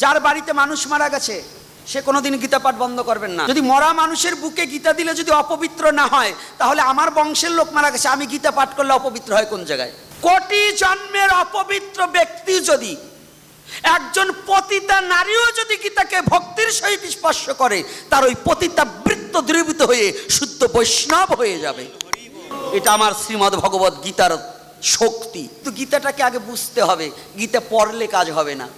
যার বাড়িতে মানুষ মারা গেছে সে কোনোদিন গীতা পাঠ বন্ধ করবেন না। যদি মরা মানুষের বুকে গীতা দিলে যদি অপবিত্র না হয়, তাহলে আমার বংশের লোক মারা গেছে, আমি গীতা পাঠ করলে অপবিত্র হয় কোন জায়গায়? কোটি জন্মের অপবিত্র ব্যক্তি যদি, একজন পতিতা নারীও যদি গীতাকে ভক্তির সহিত স্পর্শ করে, তার ওই পতিতা বৃত্ত দ্রবীভূত হয়ে শুদ্ধ বৈষ্ণব হয়ে যাবে। এটা আমার শ্রীমদ্ ভগবত গীতার শক্তি। তো গীতাটাকে আগে বুঝতে হবে, গীতা পড়লে কাজ হবে না।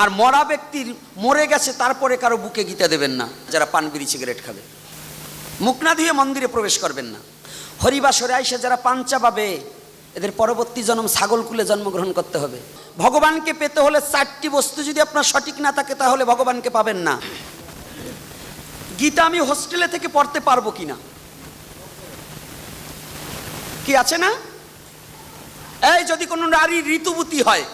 আর মরা ব্যক্তির মরে গেছে তারপরে কারো বুকে গীতা দেবেন না। যারা পান বিড়ি সিগারেট খাবে, মুখ না ধুয়ে মন্দিরে প্রবেশ করবেন না। হরিবাসরে আইসে যারা পাঞ্চা পাবে, এদের পরবর্তী জন্ম ছাগল কুলে জন্মগ্রহণ করতে হবে। ভগবানকে পেতে হলে 4টি বস্তু যদি আপনার সঠিক না থাকে, তাহলে ভগবানকে পাবেন না। গীতা আমি হোস্টেলে থেকে পড়তে পারবো কিনা, কি আছে না? এই যদি কোনো নারী ঋতুবতী হয়,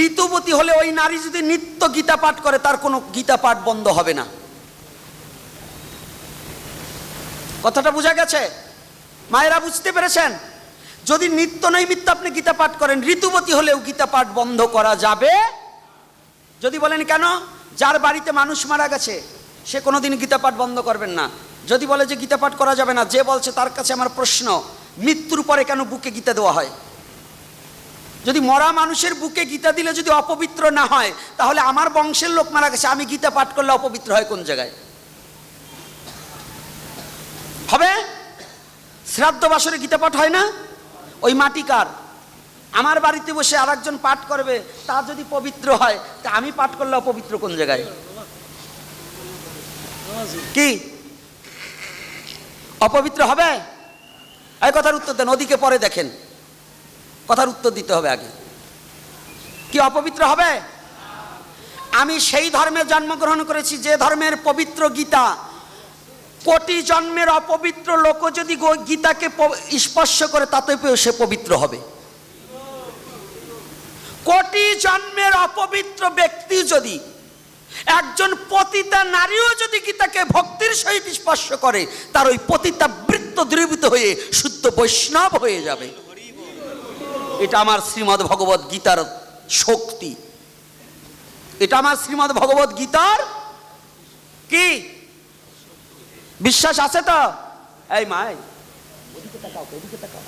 ঋতুবতী হলে ওই নারী যদি নিত্য গীতা পাঠ করে, তার কোনো গীতা পাঠ বন্ধ হবে না। কথাটা বোঝা গেছে? মায়েরা বুঝতে পেরেছেন? যদি নিত্য নৈমিত্য আপনি গীতা পাঠ করেন, ঋতুবতী হলেও গীতা পাঠ বন্ধ করা যাবে। যদি বলেন কেন? যার বাড়িতে মানুষ মারা গেছে সে কোনোদিন গীতা পাঠ বন্ধ করবেন না। যদি বলে যে গীতা পাঠ করা যাবে না, যে বলছে তার কাছে আমার প্রশ্ন, মৃত্যুর পরে কেন বুকে গীতা দেওয়া হয়? যদি মরা মানুষের বুকে গীতা দিলে যদি অপবিত্র না হয়, তাহলে আমার বংশের লোক মারা গেছে, আমি গীতা পাঠ করলে অপবিত্র হয় কোন জায়গায়? হবে? শ্রাদ্ধ বাসরে গীতা পাঠ হয় না? ওই মাটি কার? আমার বাড়িতে বসে আর একজন পাঠ করবে, তা যদি পবিত্র হয়, তা আমি পাঠ করলে অপবিত্র কোন জায়গায়? কি অপবিত্র হবে? এই কথার উত্তর দেন, ওদিকে পরে দেখেন। কথার উত্তর দিতে হবে আগে। কি অপবিত্র হবে? আমি সেই ধর্মে জন্মগ্রহণ করেছি যে ধর্মের পবিত্র গীতা, কোটি জন্মের অপবিত্র লোক যদি গীতাকে স্পর্শ করে, তাতেও সে পবিত্র হবে। কোটি জন্মের অপবিত্র ব্যক্তি যদি, একজন পতিতা নারীও যদি গীতাকে ভক্তির সহিত স্পর্শ করে, তার ওই পতিতা বৃত্ত দ্রবীভূত হয়ে শুদ্ধ বৈষ্ণব হয়ে যাবে। এটা আমার শ্রীমদ্ ভগবত গীতার শক্তি। এটা আমার শ্রীমদ্ ভগবত গীতার কি বিশ্বাস আছে তো? এই মাই, ওদিকে তাকাও, এদিকে তাকাও,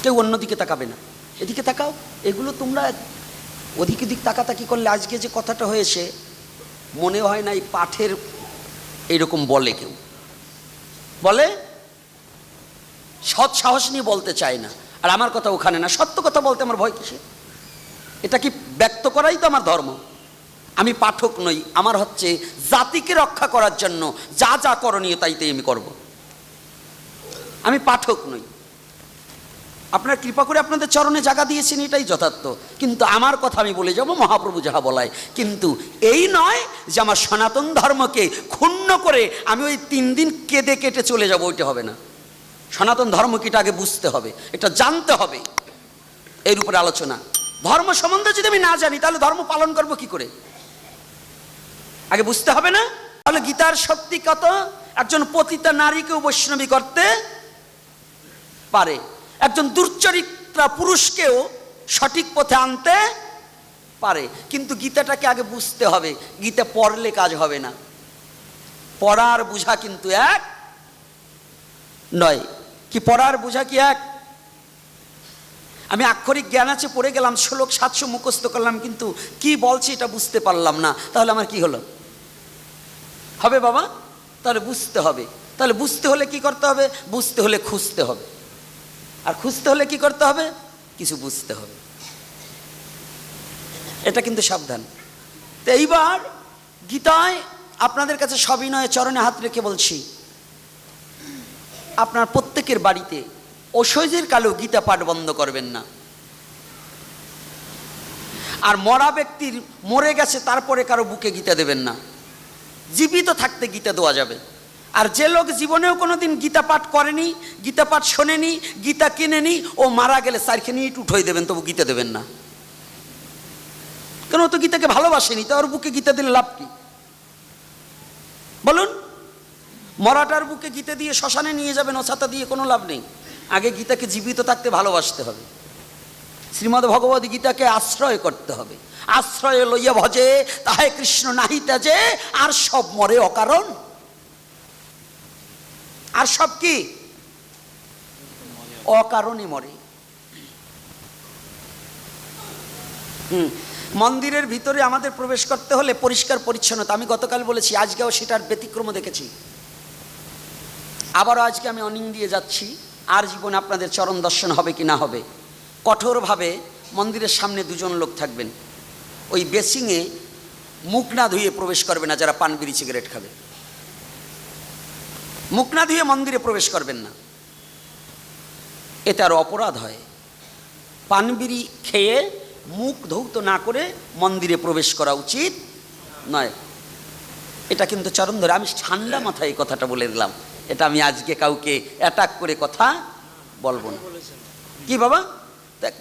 কেউ অন্যদিকে তাকাবে না, এদিকে তাকাও। এগুলো তোমরা ওদিক দিক তাকাতাকি করলে আজকে যে কথাটা হয়েছে, মনে হয় না এই পাঠের এইরকম বলে, কেউ বলে সৎ সাহস নিয়ে বলতে চায় না। আর আমার কথা ওখানে না, সত্য কথা বলতে আমার ভয় কিসে? এটা কি ব্যক্ত করাই তো আমার ধর্ম। আমি পাঠক নই, আমার হচ্ছে জাতিকে রক্ষা করার জন্য যা যা করণীয় তাইতেই আমি করব। আমি পাঠক নই। আপনার কৃপা করে আপনাদের চরণে জায়গা দিয়েছেন, এটাই যথার্থ। কিন্তু আমার কথা আমি বলে যাব, মহাপ্রভু যাহা বলায়। কিন্তু এই নয় যে আমার সনাতন ধর্মকে ক্ষুণ্ণ করে আমি ওই 3 দিন কেঁদে কেটে চলে যাব, ওইটা হবে না। সনাতন ধর্ম কিটা আগে বুঝতে হবে, এটা জানতে হবে। এর উপরে আলোচনা। ধর্ম সম্বন্ধে যদি আমি না জানি, তাহলে ধর্ম পালন করব কি করে? আগে বুঝতে হবে না? তাহলে গীতার শক্তি কত? একজন পতিতা নারীকেও বৈষ্ণবী করতে পারে, একজন দুর্চরিত্রা পুরুষকেও সঠিক পথে আনতে পারে। কিন্তু গীতাটাকে আগে বুঝতে হবে। গীতা পড়লে কাজ হবে না, পড়ার বুঝা কিন্তু এক নয়। কি পড়ার বুঝা কি এক? আমি আক্ষরিক জ্ঞান আছে পড়ে গেলাম, শ্লোক 700 মুখস্থ করলাম, কিন্তু কি বলছে এটা বুঝতে পারলাম না, তাহলে আমার কি হলো? হবে বাবা? তাহলে বুঝতে হবে। তাহলে বুঝতে হলে কি করতে হবে? বুঝতে হলে খুঁজতে হবে। আর খুঁজতে হলে কি করতে হবে? কিছু বুঝতে হবে। এটা কিন্তু সাবধান। তো এইবার গীতায় আপনাদের কাছে সবিনয়ে চরণে হাত রেখে বলছি, আপনার প্রত্যেকের বাড়িতে অসহ্যের কালেও গীতা পাঠ বন্ধ করবেন না। আর মরা ব্যক্তির মরে গেছে তারপরে কারো বুকে গীতা দেবেন না। জীবিত থাকতে গীতা দেওয়া যাবে। আর যে লোক জীবনেও কোনোদিন গীতা পাঠ করেনি, গীতা পাঠ শোনেনি, গীতা কিনেনি, ও মারা গেলে 4 ইট উঠোই দেবেন, তবু গীতা দেবেন না। কেন? ও তো গীতাকে ভালোবাসেনি, তো ওর বুকে গীতা দিলে লাভ কি বলুন? মরাটার বুকে গীতা দিয়ে শ্মশানে নিয়ে যাবেন, ও ছাতা দিয়ে কোনো লাভ নেই। আগে গীতাকে জীবিত থাকতে ভালোবাসতে হবে, শ্রীমদ্ ভগবদ্ গীতাকে আশ্রয় করতে হবে। আশ্রয় লইয়া ভজে তাহে কৃষ্ণ নাহি ত্যাজে, আর সব মরে অকারণ। আর সব কি অকারণে মরে। মন্দিরের ভিতরে আমাদের প্রবেশ করতে হলে পরিষ্কার পরিচ্ছন্নতা, আমি গতকাল বলেছি, আজকেও সেটার ব্যতিক্রম দেখেছি। আবারও আজকে আমি অনিং দিয়ে যাচ্ছি, আর জীবনে আপনাদের চরণ দর্শন হবে কি না হবে। কঠোরভাবে মন্দিরের সামনে দুজন লোক থাকবেন, ওই বেসিংয়ে মুখ না ধুয়ে প্রবেশ করবে না। যারা পান বিড়ি সিগারেট খাবে, মুখ না ধুয়ে মন্দিরে প্রবেশ করবেন না, এতে আরো অপরাধ হয়। পান বিড়ি খেয়ে মুখ ধৌত না করে মন্দিরে প্রবেশ করা উচিত নয়। এটা কিন্তু চরণ ধরে, আমি ঠান্ডা মাথায় এই কথাটা বলে দিলাম। এটা আমি আজকে কাউকে অ্যাটাক করে কথা বলবো না। কি বাবা,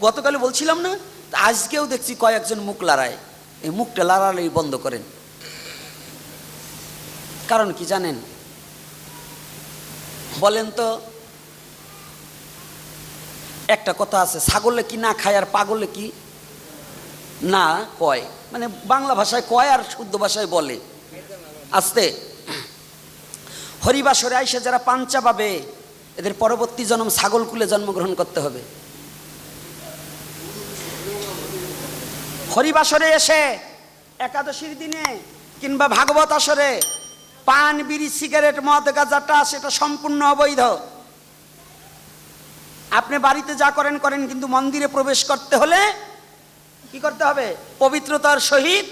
গতকালে বলছিলাম না, আজকেও দেখছি কয়েকজন মুখ লড়ায়। এই মুখটা লড়ালেই বন্ধ করেন। কারণ কি জানেন? বলেন তো, একটা কথা আছে, ছাগলে কি না খায় আর পাগলে কি না কয়, মানে বাংলা ভাষায় কয় আর শুদ্ধ ভাষায় বলে। আস্তে হরিবাসরে আইসে যারা পাঞ্চা পাবে, এদের পরবর্তী জন্ম ছাগল কুলে জন্মগ্রহণ করতে হবে। হরিবাসরে এসে একাদশীর দিনে কিংবা ভাগবত আসরে পান বিড়ি সিগারেট মদ গাঁজাটা সেটা সম্পূর্ণ অবৈধ। আপনি বাড়িতে যা করেন করেন, কিন্তু মন্দিরে প্রবেশ করতে হলে কি করতে হবে? পবিত্রতার সহিত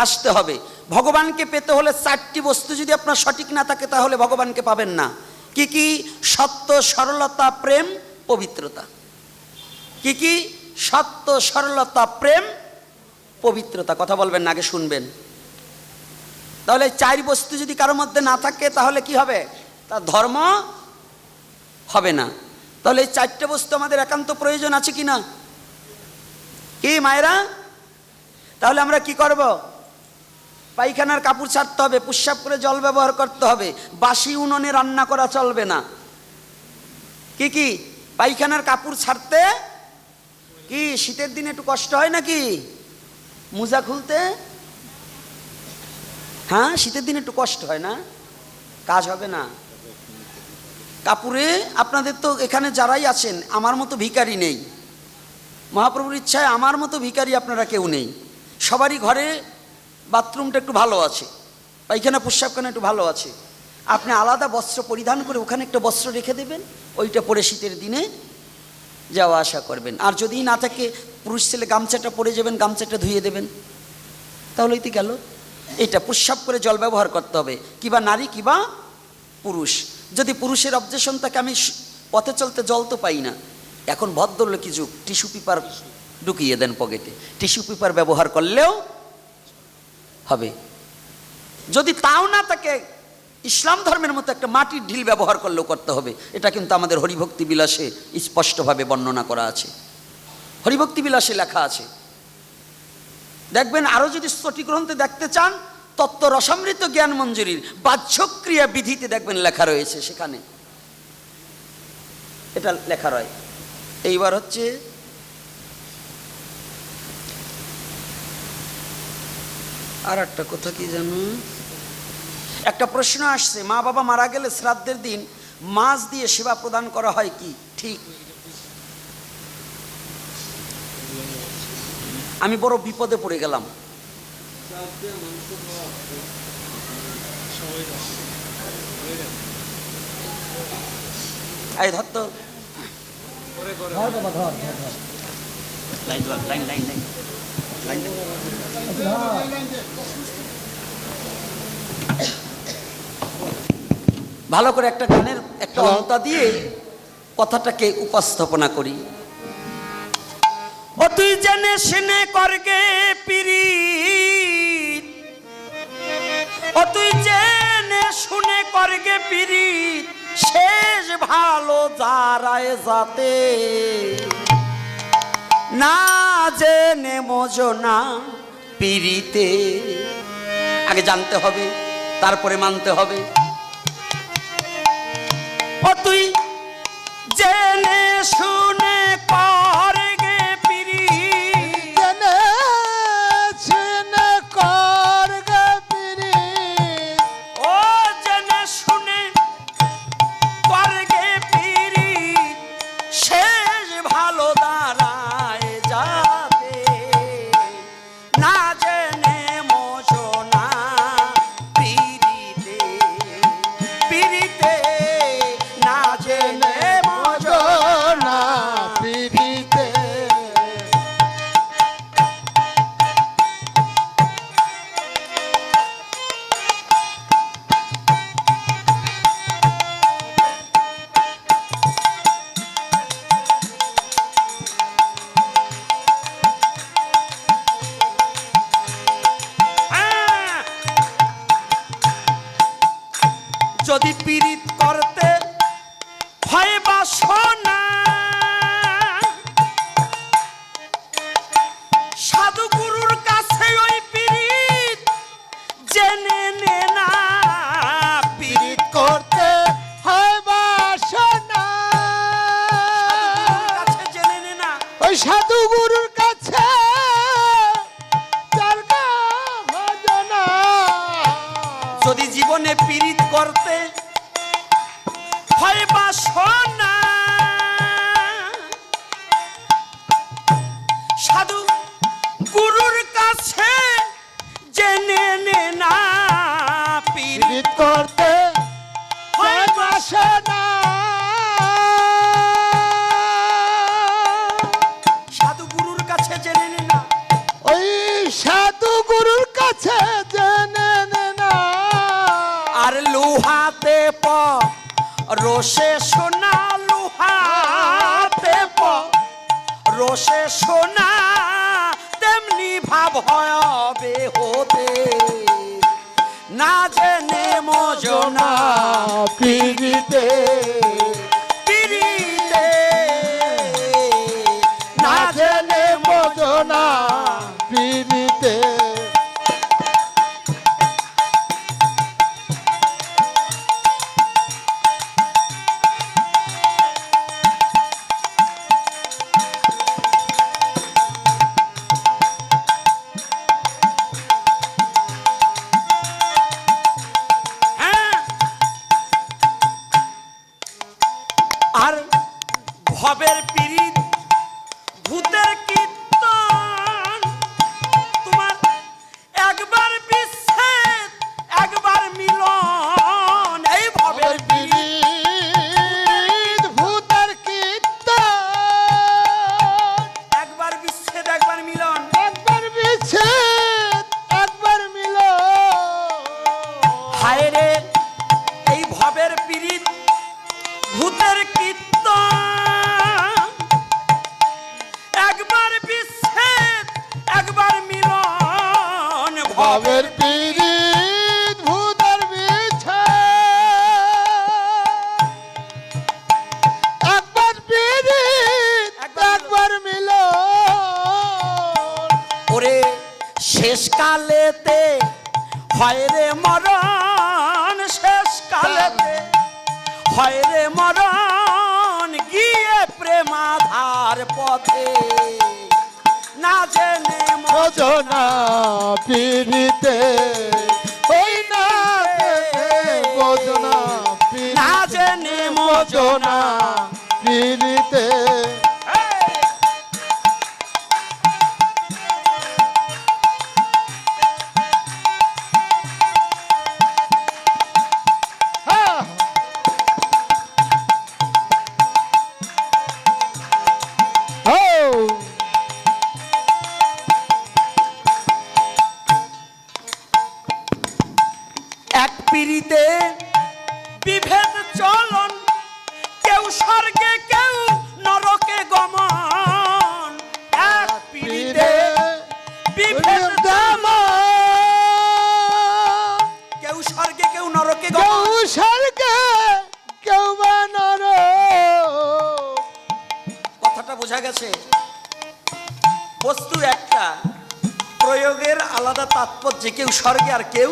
আসতে হবে। ভগবানকে পেতে হলে 4টি বস্তু যদি আপনার সঠিক না থাকে তাহলে ভগবানকে পাবেন না। কি কি? সত্য, সরলতা, প্রেম, পবিত্রতা। কি কি? সত্য, সরলতা, প্রেম, পবিত্রতা। কথা বলবেন না, আগে শুনবেন। তাহলে 4 বস্তু যদি কারোর মধ্যে না থাকে তাহলে কি হবে? তার ধর্ম হবে না। তাহলে এই 4টে বস্তু আমাদের একান্ত প্রয়োজন আছে কি না? কি মায়েরা? তাহলে আমরা কি করব? পায়খানার কাপড় ছাড়তে হবে, পুষ্যাপ করে জল ব্যবহার করতে হবে, বাসি উনুনে রান্না করা চলবে না। কি কি? পায়খানার কাপড় ছাড়তে কি শীতের দিনে একটু কষ্ট হয় নাকি মোজা খুলতে? হ্যাঁ, শীতের দিনে একটু কষ্ট হয় না? কাজ হবে না কাপড়ে। আপনাদের তো এখানে যারাই আছেন আমার মতো ভিখারি নেই, মহাপ্রভুর ইচ্ছায় আমার মতো ভিখারি আপনারা কেউ নেই। সবারই ঘরে বাথরুমটা একটু ভালো আছে, পায়খানা প্রস্রাবখানা একটু ভালো আছে। আপনি আলাদা বস্ত্র পরিধান করে ওখানে একটা বস্ত্র রেখে দেবেন, ওইটা পরে শীতের দিনে যাওয়া আসা করবেন। আর যদি না থাকে, পুরুষ ছেলে গামছাটা পরে যাবেন, গামছাটা ধুয়ে দেবেন, তাহলেই তো গেল। এটা প্রস্রাব করে জল ব্যবহার করতে হবে, কিবা নারী কিবা পুরুষ। যদি পুরুষের অবজেকশন থাকে, আমি পথে চলতে জল তো পাই না, এখন ভদ্রলোকী যুগ, টিস্যু পেপার ঢুকিয়ে দেন পকেটে, টিস্যু পেপার ব্যবহার করলেও হবে। যদি তাও না থাকে, ইসলাম ধর্মের মতো একটা মাটির ঢিল ব্যবহার করলেও করতে হবে। এটা কিন্তু আমাদের হরিভক্তি বিলাসে স্পষ্টভাবে বর্ণনা করা আছে, হরিভক্তি বিলাসে লেখা আছে। দেখবেন, আরো যদি স্ফটিক গ্রন্থে দেখতে চান, তত্ত্ব রসামৃত জ্ঞান মঞ্জুরির বাহ্যক্রিয়া বিধিতে দেখবেন লেখা রয়েছে, সেখানে এটা লেখা রয়। এইবার হচ্ছে আর একটা কথা কি জানো, একটা প্রশ্ন আসছে, মা বাবা মারা গেলে শ্রাদ্ধের দিন মাছ দিয়ে সেবা প্রদান করা হয় কি ঠিক? আমি বড় বিপদে পড়ে গেলাম। এই ধর তো, ভালো করে একটা গানের একটা অন্তা দিয়ে কথাটাকে উপস্থাপনা করি। ও তুই জেনে শুনে করগে পিরিত, ও তুই জেনে শুনে করগে পিরিত, শেষ ভালো যারায় যাতে না জেনে মজো না পিরিতে। আগে জানতে হবে, তারপরে মানতে হবে। ও তুই জেনে ওই সাধু গুরুর কাছে যার না ভজনা। যদি জীবনে পীড়িত করতে হয় বাসনা, সাধু গুরুর কাছে জেনে নে না, পীড়িত করতে হয় বাসনা। সাধু গুরুর কাছে জেনে নে না, ওই সাধু গুরুর কাছে জেনে নে না। আর লোহাতে প রোষে সোনা, লোহাতে প রোষে সোনা, তেমনি ভাব হবে হতে না জেনে মজনা। পীড়িতে পীড়িতে না না জেনে জেনে ভজনা। পীড়িতে হ্যাঁ। আর ভবের পীড়িত ভূতের কীর্তন, তোমার একবার বিচ্ছেদ একবার মিলন। এই ভবের পীড়িত পীড়িত ভূতের কীর্তন, একবার বিচ্ছেদ একবার মিলন। একবার বিচ্ছেদ একবার মিলন। হায় রে এই ভবের পীড়িত ভূতের কীর্তন, একবার বিচ্ছেদ একবার মিলন। ভবের পীড়িত ভূতের বিচ্ছেদ, একবার পীড়িত একবার মিলন। ওরে শেষ কালেতে হয় রে মরণ, শেষ কালেতে হয় রে মরণ, গিয়ে প্রেমাধার পথে না জেনে ভজনা। পীড়িতে ওই না ভজনা। না জেনে ভজনা পীড়িতে এক পীড়িতে বিভেদ চলন, কেউ স্বর্গে কেউ নরকে গমন। এক পীড়িতে বিভেদ চলন, কেউ স্বর্গে কেউ নরকে কেউ গমন। স্বর্গে কেউ বা নরক। কথাটা বোঝা গেছে? বস্তু একটা, প্রয়োগের আলাদা তাৎপর্য। কেউ স্বর্গে আর কেউ,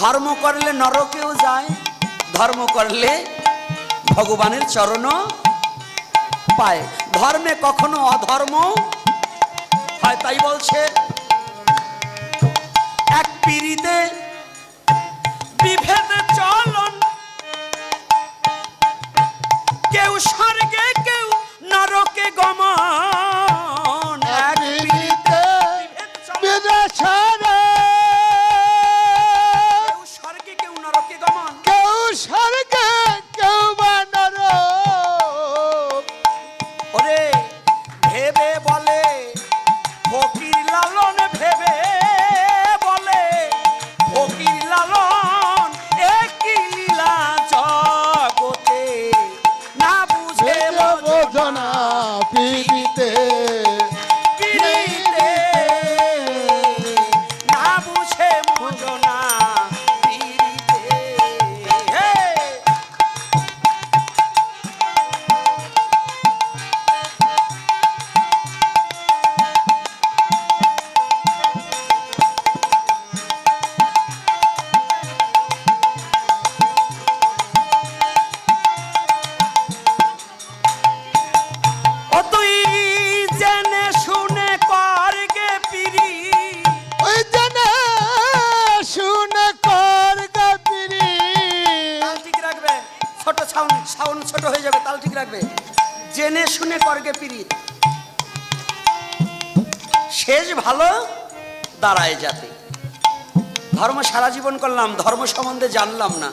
ধর্ম করলে নরকেও যায়, ধর্ম করলে ভগবানের চরণও পায়। ধর্মে কখনো অধর্ম হয়, তাই বলছে এক পীড়িতে বিভেদ চলন, কেউ স্বর্গে কেউ নরকে গমন। এক পীড়িতে বিভেদ চলন, বিদেশরে কেউ স্বর্গে কেউ নরকে গমন। কেউ স্বর্গে কেউ বা নরক। ওরে ভেবে বলে ফকির লালন, ভেবে বলে ফকির লালন, একই লীলা জগতে না বুঝে ভজনা পীড়িতে পীড়িতে না বুঝে মজনা পীড়িতে। হে! তাল ঠিক রাখবে। জেনে শুনে করগে পীড়িত, শেষ ভালো দাঁড়ায় যাতে। ধর্ম সারা জীবন করলাম, ধর্ম সম্বন্ধে জানলাম না,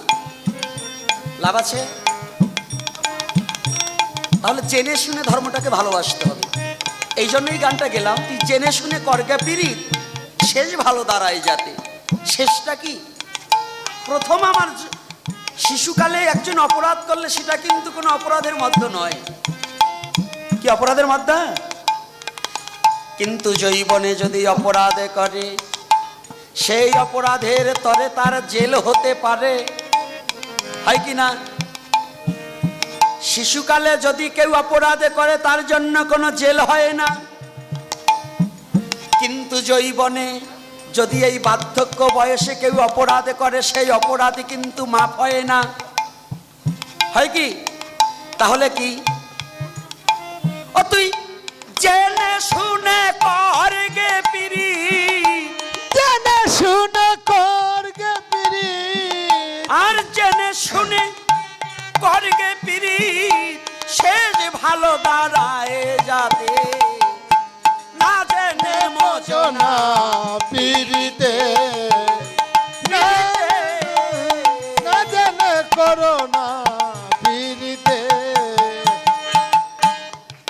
লাভ আছে? তাহলে জেনে শুনে ধর্মটাকে ভালোবাসতে হবে। এই জন্যই গানটা গেলাম, তুই জেনে শুনে করগে পীড়িত, শেষ ভালো দাঁড়ায় যাতে। শেষটা কি? প্রথম আমার শিশুকালে একজন অপরাধ করলে সেটা কিন্তু কোনো অপরাধের মধ্যে নয়। কি অপরাধের মধ্যে? কিন্তু যৌবনে যদি অপরাধ করে, সেই অপরাধের তরে তার জেল হতে পারে, হয় কি না? শিশুকালে যদি কেউ অপরাধ করে তার জন্য কোনো জেল হয় না, কিন্তু যৌবনে যদি এই বার্ধক্য বয়সে কেউ অপরাধ করে সেই অপরাধী কিন্তু মাফ হয় না, হয় কি? তাহলে কি? ও তুই জেনে শুনে করগে পীড়িত, জেনে শুনে করগে পীড়িত, আর জেনে শুনে করগে পীড়িত, শেষ ভালো দাঁড়ায় যাতে। না জেনে মোচনা পীড়িতে, না জেনে করোনা পীড়িতে।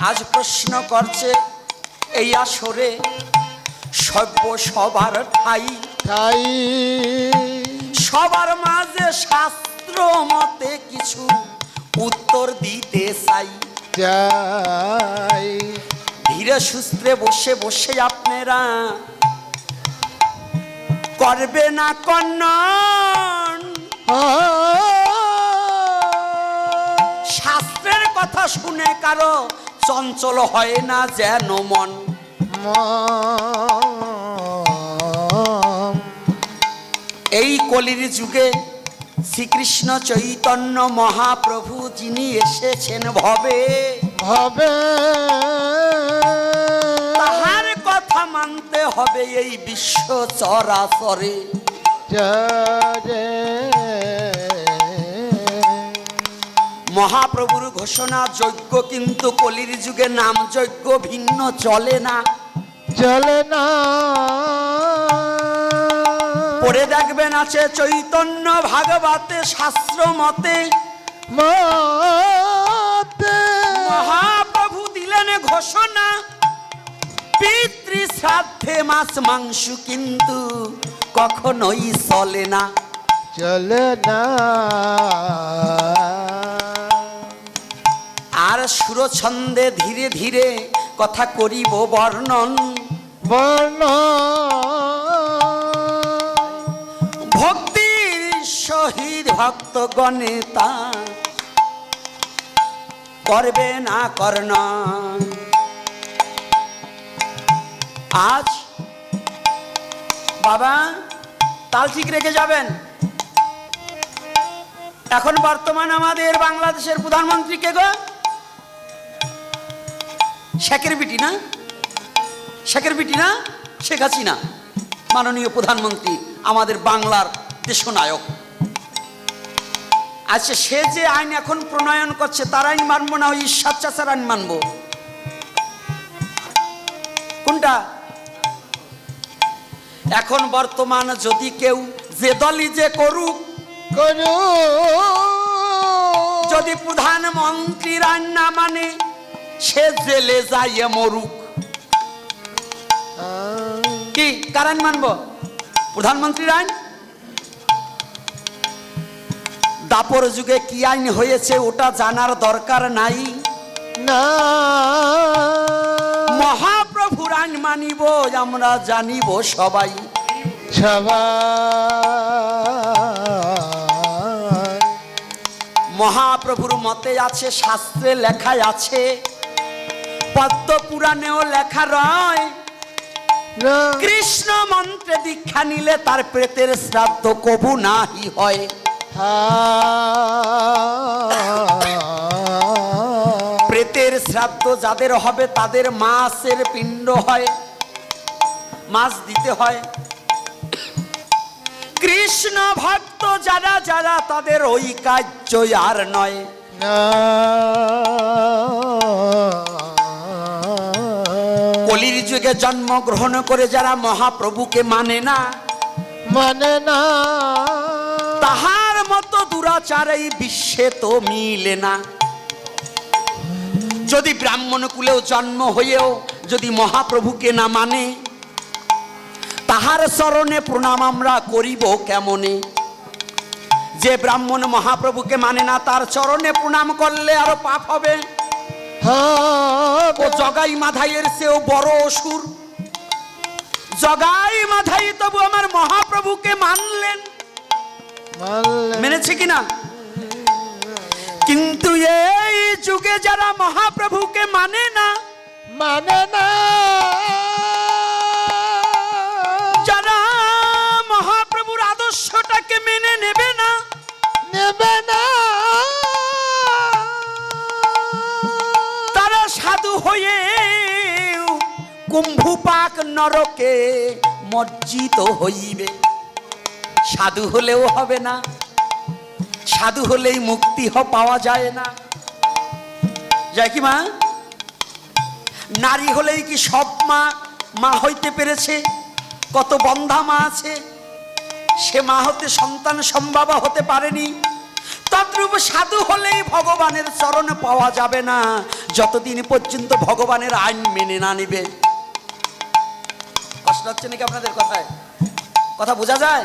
আজ প্রশ্ন করছে এই আসরে সভ্য সবার ঠাই, তাই সবার মাঝে শাস্ত্র মতে কিছু উত্তর দিতে চাই। যাই ধীরে সুস্থে বসে বসে আপনারা করবে না কন্যন, শাস্ত্রের কথা শুনে কারো চঞ্চল হয় না যেন মন। এই কলির যুগে শ্রীকৃষ্ণ চৈতন্য মহাপ্রভু যিনি এসেছেন ভবে, ভাবে তাহার কথা মানতে হবে এই বিশ্ব চরাচরে। মহাপ্রভুর ঘোষণা যজ্ঞ, কিন্তু কলির যুগে নাম যজ্ঞ ভিন্ন চলে না, চলে না। পড়ে দেখবেন আছে চৈতন্য ভাগবতে শাস্ত্র মতে মতে মহাপ্রভু দিলেন ঘোষণা, পিতৃ শ্রাদ্ধে মাছ মাংস কিন্তু কখনোই চলে না, চলে না। আর সুরছন্দে ধীরে ধীরে কথা করিব বর্ণন। বর্ণ ভক্তির সহিত ভক্তগণে তা করবে না কর্ণ। আজ বাবা তাল ঠিক রেখে যাবেন। এখন বর্তমান আমাদের বাংলাদেশের প্রধানমন্ত্রী কে গো? শেখের বিটি না? শেখের বিটি না? শেখ হাসিনা মাননীয় প্রধানমন্ত্রী, আমাদের বাংলার দেশনায়ক। আচ্ছা, সে যে আইন এখন প্রণয়ন করছে তার আইন মানবো না ওই ঈশ্বর চাচার আইন মানবো? কোনটা? এখন বর্তমান যদি কেউ যে দলই যে করুক, যদি প্রধানমন্ত্রীর আইন না মানে সে জেলে যাইয়ে মরুক। কি কার আইন মানবো? প্রধানমন্ত্রীর আইন? দাপর যুগে কি আইন হয়েছে ওটা জানার দরকার নাই না। মহাপ্রভুর আইন মানিব আমরা জানিব সবাই। মহাপ্রভুর মতে আছে, শাস্ত্রে লেখায় আছে, পদ্ম পুরাণেও লেখা রয়, কৃষ্ণ মন্ত্রে দীক্ষা নিলে তার প্রেতের শ্রাদ্ধ কবু নাহি হয়। প্রেতের শ্রাদ্ধ যাদের হবে তাদের মাছের পিণ্ড হয়, মাছ দিতে হয়। কৃষ্ণ ভক্ত যারা যারা তাদের ওই কার্য আর নয়। কলির যুগে জন্মগ্রহণ করে যারা মহাপ্রভুকে মানে না, মানে না, তাহার মতো দুরাচার এই বিশ্বে তো মিলে না। যদি ব্রাহ্মণ কুলেও জন্ম হয়েও যদি মহাপ্রভুকে না মানে, তাহার চরণে প্রণাম আমরা করিব কেমনে? যে ব্রাহ্মণ মহাপ্রভুকে মানে না, তার চরণে প্রণাম করলে আরো পাপ হবে। ও জগাই মাধাইয়ের চেয়েও বড় অসুর। জগাই মাধাই তবু আমার মহাপ্রভুকে মানলেন, মেনেছে কিনা? কিন্তু এই যুগে যারা মহাপ্রভুকে মানে না, মানে না, যারা মহাপ্রভুর আদর্শটাকে মেনে নেবে না, নেবে না, তারা সাধু হয়ে কুম্ভপাক নরকে মজ্জিত হইবে। সাধু হলেও হবে না, সাধু হলেই মুক্তি পাওয়া যায় না। যায় কি মা? নারী হলেই কি সব মা মা হইতে পেরেছে? কত বন্ধা মা আছে, সে মা হতে সন্তান সম্ভাবা হতে পারেনি। তদ্রূপ সাধু হলেই ভগবানের চরণে পাওয়া যাবে না, যতদিন পর্যন্ত ভগবানের আইন মেনে না নিবে। কষ্ট হচ্ছে নাকি আপনাদের কথায়? কথা বোঝা যায়?